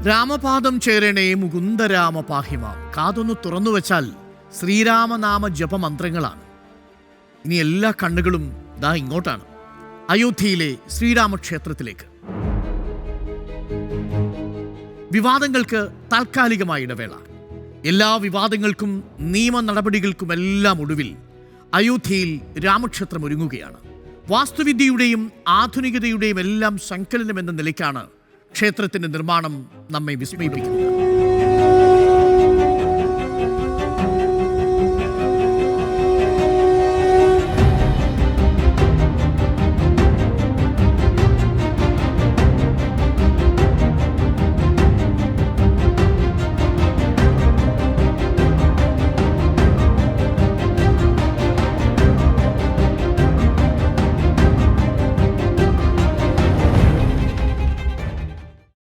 രാമപാദം ചേരണേ മുകുന്ദരാമ പാഹിമാം. കാതൊന്ന് തുറന്നു വച്ചാൽ ശ്രീരാമനാമ ജപമന്ത്രങ്ങളാണ്. ഇനി എല്ലാ കണ്ണുകളും ദാ ഇങ്ങോട്ടാണ്, അയോധ്യയിലെ ശ്രീരാമക്ഷേത്രത്തിലേക്ക്. വിവാദങ്ങൾക്ക് താൽക്കാലികമായ ഇടവേള. എല്ലാ വിവാദങ്ങൾക്കും നിയമ നടപടികൾക്കുമെല്ലാം ഒടുവിൽ അയോധ്യയിൽ രാമക്ഷേത്രം ഒരുങ്ങുകയാണ്. വാസ്തുവിദ്യയുടെയും ആധുനികതയുടെയും എല്ലാം സങ്കലനം എന്ന നിലയ്ക്കാണ് ക്ഷേത്രത്തിന്റെ നിർമ്മാണം നമ്മെ വിസ്മയിപ്പിക്കുന്നത്.